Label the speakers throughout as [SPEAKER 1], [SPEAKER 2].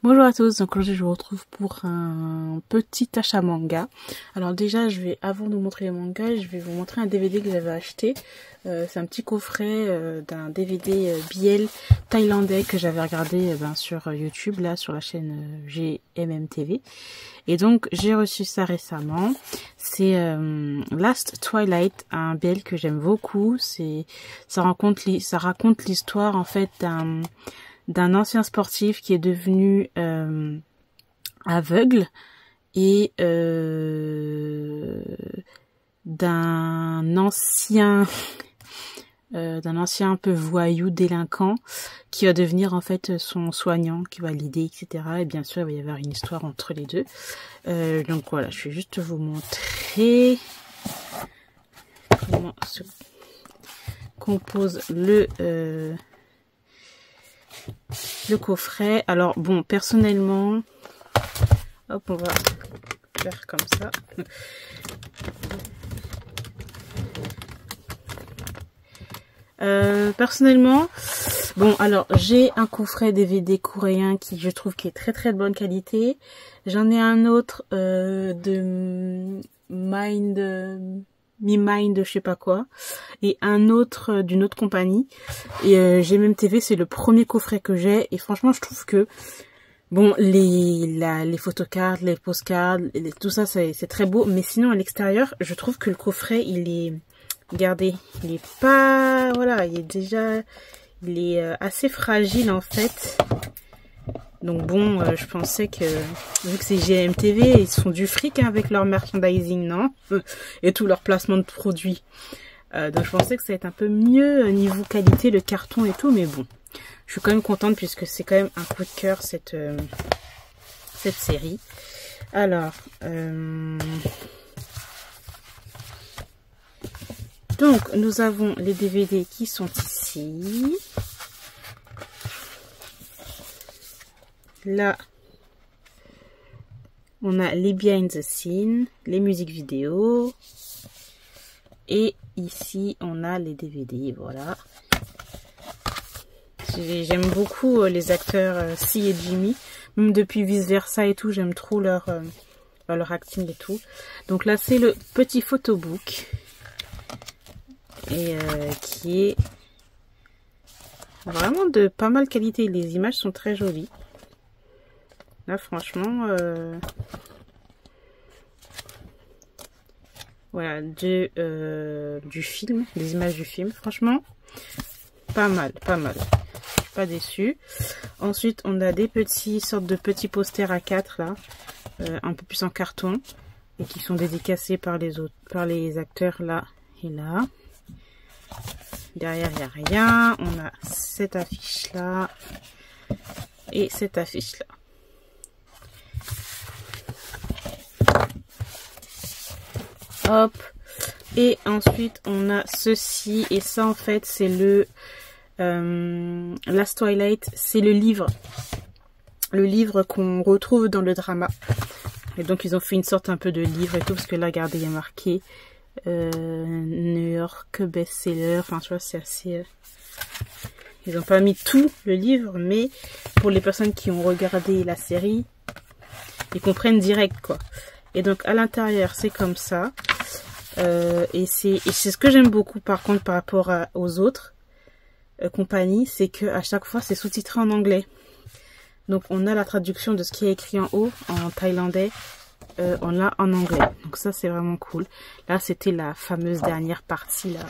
[SPEAKER 1] Bonjour à tous, donc aujourd'hui je vous retrouve pour un petit achat manga. Alors déjà avant de vous montrer les mangas, je vais vous montrer un DVD que j'avais acheté. C'est un petit coffret d'un DVD BL thaïlandais que j'avais regardé sur YouTube, là sur la chaîne GMMTV. Et donc j'ai reçu ça récemment. C'est Last Twilight, un BL que j'aime beaucoup. Ça raconte l'histoire en fait d'un ancien sportif qui est devenu aveugle et d'un ancien un peu voyou délinquant qui va devenir en fait son soignant, qui va l'aider, etc. Et bien sûr, il va y avoir une histoire entre les deux. Donc voilà, je vais juste vous montrer comment se compose le coffret. Alors bon, personnellement, hop, on va faire comme ça. Personnellement, bon, alors j'ai un coffret DVD coréen qui je trouve qui est très de bonne qualité. J'en ai un autre de Mind, je sais pas quoi, et un autre d'une autre compagnie. Et GMMTV, c'est le premier coffret que j'ai, et franchement je trouve que bon, les photocards, les postcards, tout ça c'est très beau, mais sinon à l'extérieur je trouve que le coffret il est, regardez, il est pas, voilà, il est assez fragile en fait. Donc bon, je pensais que, vu que c'est GMTV, ils se font du fric avec leur merchandising, non? Et tout leur placement de produits. Donc je pensais que ça allait être un peu mieux niveau qualité, le carton et tout, mais bon. Je suis quand même contente puisque c'est quand même un coup de cœur cette série. Alors, donc nous avons les DVD qui sont ici. Là, on a les behind the scenes, les musiques vidéo. Et ici, on a les DVD, voilà. J'aime beaucoup les acteurs Si et Jimmy. Même depuis Vice Versa et tout, j'aime trop leur acting et tout. Donc là, c'est le petit photobook. Et qui est vraiment de pas mal qualité. Les images sont très jolies. Là, franchement, voilà, du film, des images du film. Franchement, pas mal. Je suis pas déçue. Ensuite, on a des sortes de petits posters A4 là, un peu plus en carton, et qui sont dédicacés par les acteurs là et là. Derrière, il n'y a rien. On a cette affiche là et cette affiche là. Hop, et ensuite on a ceci, et ça en fait c'est le Last Twilight, c'est le livre qu'on retrouve dans le drama. Et donc ils ont fait une sorte un peu de livre et tout, parce que là regardez, il y a marqué New York best-seller, enfin tu vois, c'est assez ils n'ont pas mis tout le livre, mais pour les personnes qui ont regardé la série, ils comprennent direct quoi. Et donc à l'intérieur c'est comme ça. Et c'est ce que j'aime beaucoup par contre par rapport aux autres compagnies, c'est que à chaque fois c'est sous-titré en anglais. Donc on a la traduction de ce qui est écrit en haut en thaïlandais, on l'a en anglais. Donc ça c'est vraiment cool. Là c'était la fameuse dernière partie là.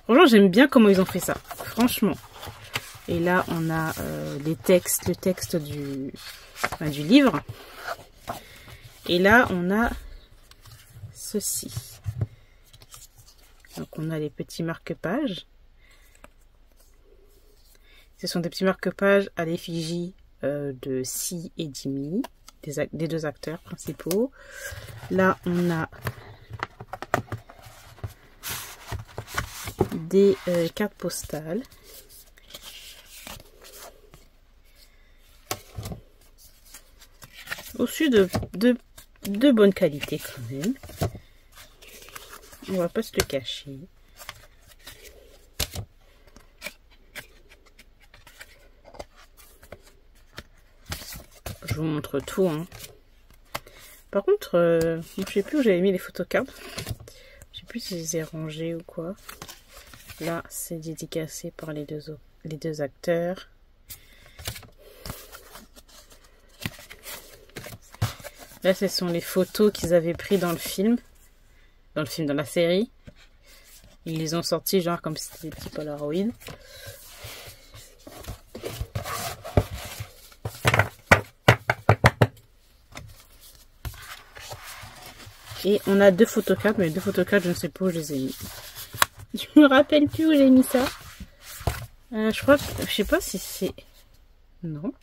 [SPEAKER 1] Franchement j'aime bien comment ils ont fait ça, franchement. Et là on a le texte du livre. Et là on a ceci. Donc on a les petits marque-pages. Ce sont des petits marque-pages à l'effigie de Si et Jimmy, des deux acteurs principaux. Là on a des cartes postales. Aussi de bonne qualité quand même. On va pas se le cacher. Je vous montre tout. Hein. Par contre, je sais plus où j'avais mis les photocards. Je sais plus si je les ai rangés ou quoi. Là, c'est dédicacé par les deux acteurs. Là, ce sont les photos qu'ils avaient prises dans le film. Dans la série. Ils les ont sortis genre comme si c'était des petits Polaroids. Et on a 2 photocards, mais les 2 photocards, je ne sais pas où je les ai mis. Je me rappelle plus où j'ai mis ça. Je crois que... Je sais pas si c'est... Non.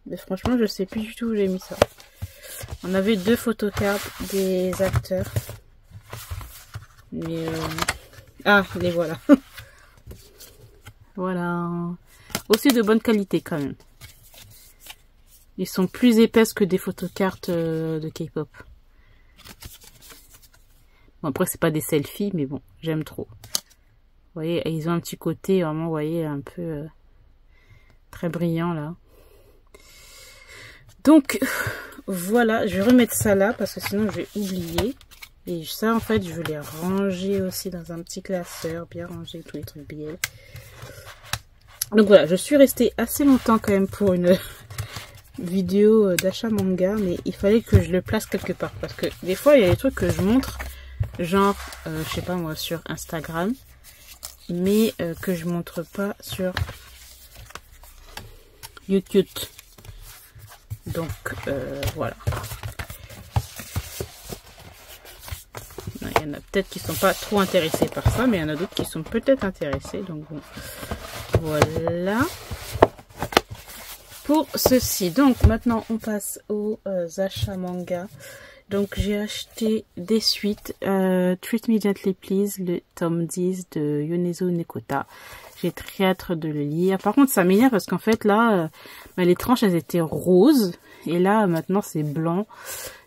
[SPEAKER 1] Mais franchement, je sais plus du tout où j'ai mis ça. On avait 2 photocards des acteurs. Mais... Ah, les voilà. Voilà. Aussi de bonne qualité quand même. Ils sont plus épaisses que des photocartes de K-pop. Bon, après, c'est pas des selfies, mais bon, j'aime trop. Vous voyez, ils ont un petit côté, vraiment, vous voyez, un peu très brillant, là. Donc, voilà, je vais remettre ça là, parce que sinon, je vais oublier. Et ça, en fait, je vais les ranger aussi dans un petit classeur, bien ranger tous les trucs bien. Donc voilà, je suis restée assez longtemps quand même pour une... vidéo d'achat manga, mais il fallait que je le place quelque part parce que des fois il y a des trucs que je montre genre je sais pas moi sur Instagram, mais que je montre pas sur YouTube. Donc voilà, il y en a peut-être qui sont pas trop intéressés par ça, mais il y en a d'autres qui sont peut-être intéressés, donc bon, voilà pour ceci. Donc maintenant on passe aux achats manga. Donc j'ai acheté des suites, Treat Me Gently Please, le tome 10 de Yonezu Nekota. J'ai très hâte de le lire. Par contre ça m'énerve parce qu'en fait là les tranches elles étaient roses et là maintenant c'est blanc.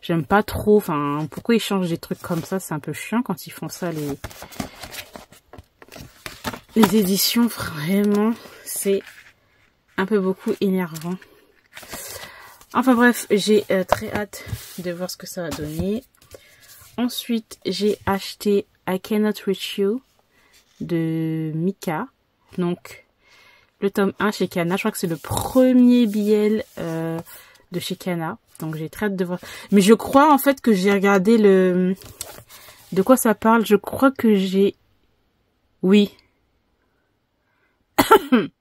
[SPEAKER 1] J'aime pas trop, enfin pourquoi ils changent des trucs comme ça, c'est un peu chiant quand ils font ça les éditions, vraiment c'est un peu beaucoup énervant. Enfin bref, j'ai très hâte de voir ce que ça va donner. Ensuite, j'ai acheté I Cannot Reach You de Mika. Donc, le tome 1 chez Kana. Je crois que c'est le premier BL de chez Kana. Donc, j'ai très hâte de voir. Mais je crois en fait que j'ai regardé le... De quoi ça parle? Je crois que j'ai... Oui.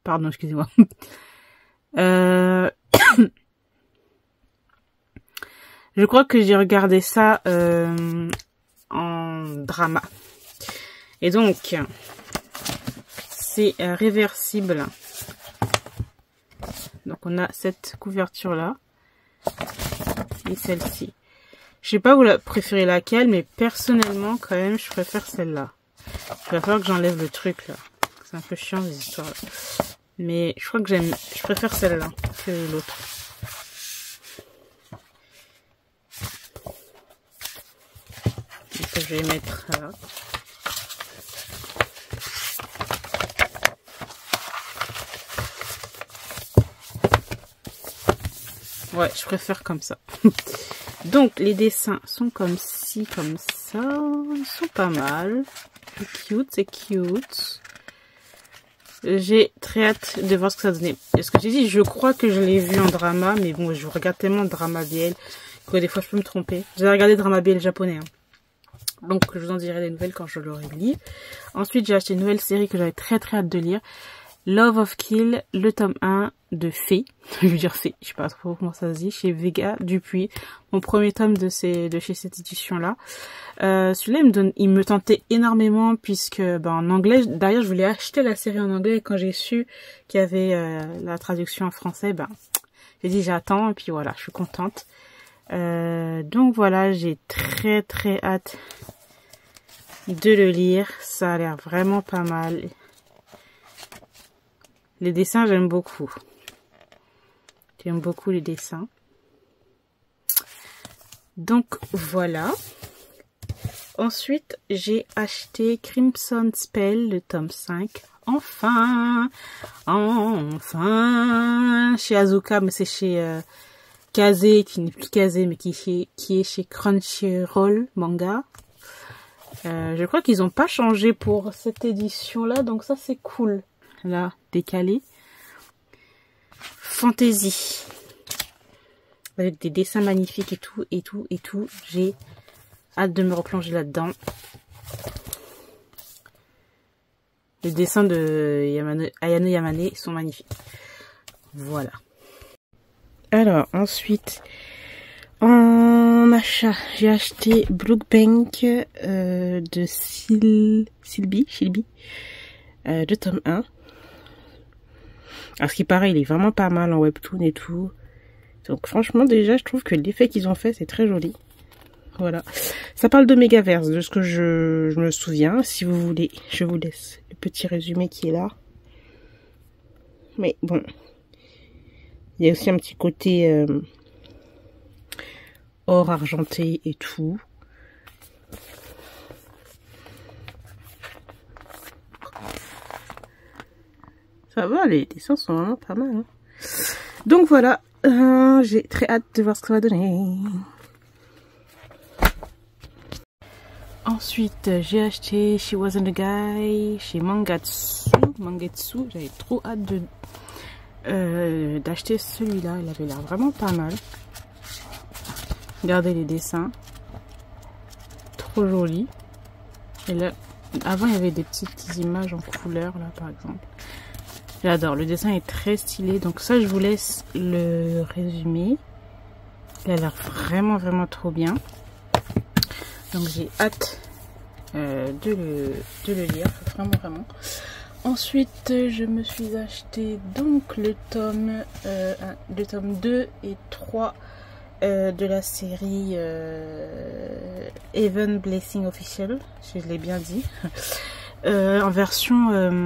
[SPEAKER 1] Pardon, excusez-moi. Je crois que j'ai regardé ça en drama. Et donc, c'est réversible. Donc, on a cette couverture-là. Et celle-ci. Je sais pas vous préférez laquelle, mais personnellement, quand même, je préfère celle-là. Il va falloir que j'enlève le truc, là. C'est un peu chiant, ces histoires-là. Mais je crois que je préfère celle-là que l'autre. Je vais mettre là. Ouais, je préfère comme ça. Donc, les dessins sont comme ci, comme ça. Ils sont pas mal. C'est cute. J'ai très hâte de voir ce que ça donnait. Ce que j'ai dit, je crois que je l'ai vu en drama, mais bon, je regarde tellement de drama BL que des fois je peux me tromper. J'ai regardé drama BL japonais. Hein. Donc, je vous en dirai des nouvelles quand je l'aurai lu. Ensuite, j'ai acheté une nouvelle série que j'avais très hâte de lire. Love of Kill, le tome 1 de Fée. Je veux dire Fée, je sais pas trop comment ça se dit. Chez Vega Dupuis. Mon premier tome de chez cette édition-là. Celui-là, il me tentait énormément puisque, en anglais, d'ailleurs, je voulais acheter la série en anglais et quand j'ai su qu'il y avait la traduction en français, j'ai dit j'attends et puis voilà, je suis contente. Donc voilà, j'ai très hâte de le lire. Ça a l'air vraiment pas mal. Les dessins, j'aime beaucoup. J'aime beaucoup les dessins. Donc voilà. Ensuite, j'ai acheté Crimson Spell, le tome 5, enfin chez Azuka, mais c'est chez Kazé, qui n'est plus Kazé, mais qui est chez Crunchyroll Manga. Je crois qu'ils n'ont pas changé pour cette édition-là, donc ça c'est cool. Là, décalé. Fantasy. Avec des dessins magnifiques et tout. J'ai hâte de me replonger là-dedans. Les dessins de Ayano Yamane sont magnifiques. Voilà. Alors, ensuite, en achat, j'ai acheté Brookbank de Shilby, de tome 1. Alors, ce qui paraît, il est vraiment pas mal en webtoon et tout. Donc, franchement, déjà, je trouve que l'effet qu'ils ont fait, c'est très joli. Voilà. Ça parle de Megaverse, de ce que je me souviens. Si vous voulez, je vous laisse le petit résumé qui est là. Mais bon. Il y a aussi un petit côté or argenté et tout. Ça va, les dessins sont vraiment pas mal. Hein. Donc voilà, j'ai très hâte de voir ce que ça va donner. Ensuite, j'ai acheté She Wasn't a Guy chez Mangatsu. J'avais trop hâte d'acheter celui-là. Il avait l'air vraiment pas mal. Regardez les dessins. Trop joli. Et là, avant, il y avait des petites images en couleur, là, par exemple. J'adore. Le dessin est très stylé. Donc ça, je vous laisse le résumé. Il a l'air vraiment, vraiment trop bien. Donc j'ai hâte de le lire. Vraiment. Ensuite, je me suis acheté donc le tome 2 et 3 de la série Even Blessing Official, je l'ai bien dit, en version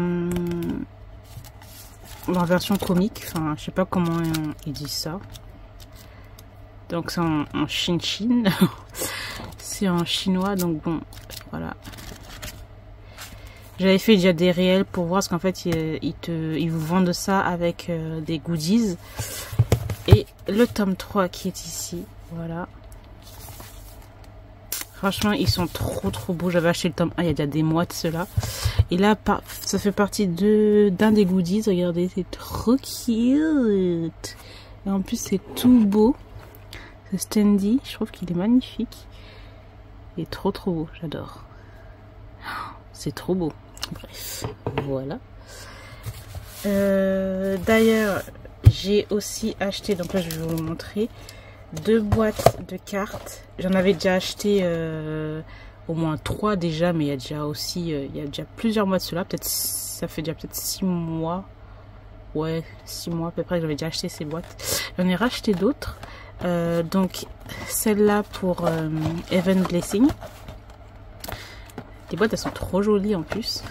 [SPEAKER 1] comique, enfin je sais pas comment ils disent ça. Donc c'est en Shinshin, c'est en chinois, donc bon, voilà. J'avais fait déjà des réels pour voir, parce qu'en fait ils vous vendent ça avec des goodies. Et le tome 3 qui est ici, voilà. Franchement, ils sont trop beaux. J'avais acheté le tome 1 il y a déjà des mois de cela. Et là, ça fait partie d'un des goodies. Regardez, c'est trop cute. Et en plus, c'est tout beau. Ce standy, je trouve qu'il est magnifique. Il est trop beau, j'adore. C'est trop beau. Bref, voilà. D'ailleurs, j'ai aussi acheté, donc là je vais vous montrer, 2 boîtes de cartes. J'en avais déjà acheté au moins 3 déjà, mais il y a déjà aussi, il y a déjà plusieurs mois de cela. Peut-être, ça fait déjà peut-être 6 mois. Ouais, 6 mois à peu près que j'avais déjà acheté ces boîtes. J'en ai racheté d'autres. Donc celle-là pour Even Blessing. Les boîtes elles sont trop jolies en plus.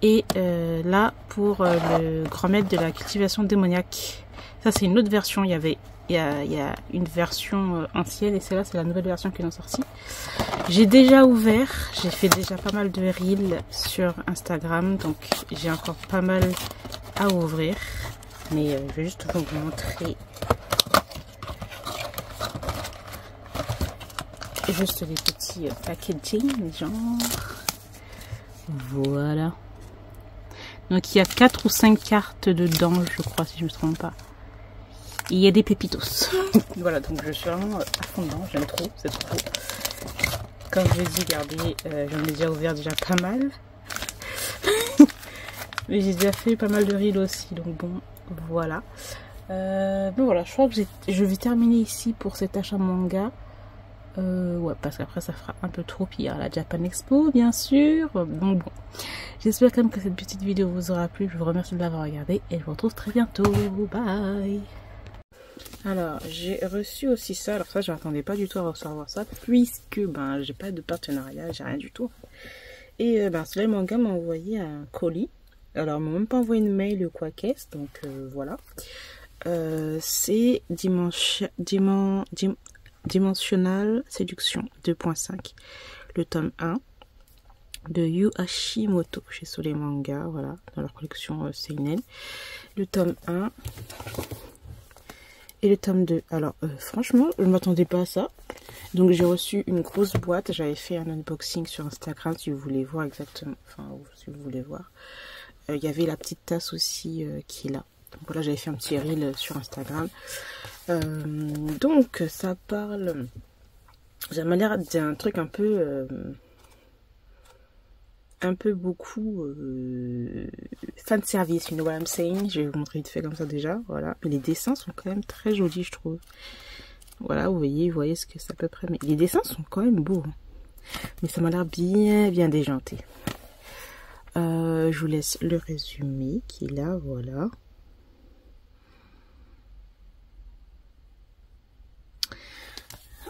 [SPEAKER 1] Et là pour le grand maître de la cultivation démoniaque. Ça c'est une autre version. Il y a une version ancienne et celle-là c'est la nouvelle version qu'ils ont sortie. J'ai déjà ouvert. J'ai fait déjà pas mal de reels sur Instagram. Donc j'ai encore pas mal à ouvrir. Mais je vais juste vous montrer. Juste les petits packaging, genre. Voilà. Donc il y a 4 ou 5 cartes dedans, je crois, si je ne me trompe pas. Et il y a des pépitos. Voilà, donc je suis vraiment à fond dedans. J'aime trop, c'est trop beau. Comme je dis, regardez, j'en ai déjà ouvert déjà pas mal. Mais j'ai déjà fait pas mal de reels aussi, donc bon, voilà. Bon voilà, je crois que je vais terminer ici pour cet achat manga. Ouais, parce qu'après ça fera un peu trop. Puis il y a la Japan Expo, bien sûr. Donc bon, j'espère quand même que cette petite vidéo vous aura plu. Je vous remercie de l'avoir regardée et je vous retrouve très bientôt. Bye. Alors, j'ai reçu aussi ça. Alors ça, je m'attendais pas du tout à recevoir ça, puisque ben j'ai pas de partenariat, j'ai rien du tout. Et ben Soleil Manga m'a envoyé un colis. Alors, ils m'ont même pas envoyé une mail ou quoi qu'est-ce. Donc voilà. C'est Dimensional Séduction 2.5, le tome 1. de Yu Hashimoto chez Soleil Manga, voilà, dans leur collection Seinen. Le tome 1 et le tome 2. Alors franchement, je ne m'attendais pas à ça. Donc j'ai reçu une grosse boîte, j'avais fait un unboxing sur Instagram si vous voulez voir exactement, enfin si vous voulez voir. Il y avait la petite tasse aussi qui est là. Donc voilà, j'avais fait un petit reel sur Instagram. Donc ça parle, ça m'a l'air d'un truc un peu beaucoup fan service, you know what I'm saying. Je vais vous montrer vite fait comme ça déjà, voilà. Mais les dessins sont quand même très jolis, je trouve. Voilà, vous voyez ce que c'est à peu près. Mais les dessins sont quand même beaux, hein. Mais ça m'a l'air bien déjanté. Je vous laisse le résumé qui est là, voilà.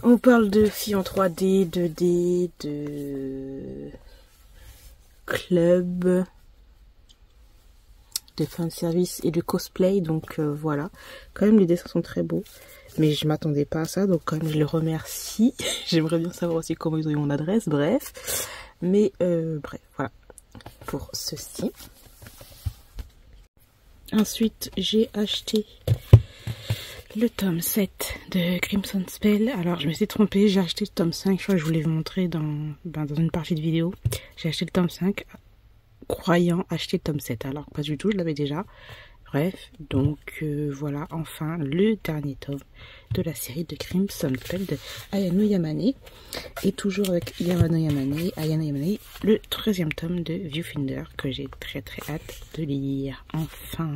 [SPEAKER 1] On parle de filles en 3D, 2D, de club, de fanservice et de cosplay. Donc voilà, quand même les dessins sont très beaux. Mais je m'attendais pas à ça, donc quand même je les remercie. J'aimerais bien savoir aussi comment ils ont eu mon adresse, bref. Mais bref, voilà pour ceci. Ensuite, j'ai acheté le tome 7 de Crimson Spell. Alors je me suis trompée, j'ai acheté le tome 5, je crois que je voulais vous montrer dans une partie de vidéo. J'ai acheté le tome 5 croyant acheter le tome 7, alors pas du tout, je l'avais déjà. Bref, donc voilà enfin le dernier tome de la série de Crimson Spell de Ayano Yamane. Et toujours avec Ayano Yamane, le 13e tome de Viewfinder que j'ai très hâte de lire. Enfin.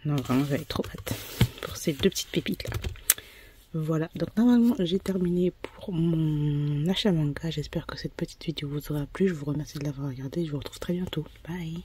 [SPEAKER 1] Non, vraiment, j'avais trop hâte pour ces deux petites pépites là. Voilà, donc normalement j'ai terminé pour mon achat manga. J'espère que cette petite vidéo vous aura plu. Je vous remercie de l'avoir regardé. Je vous retrouve très bientôt. Bye.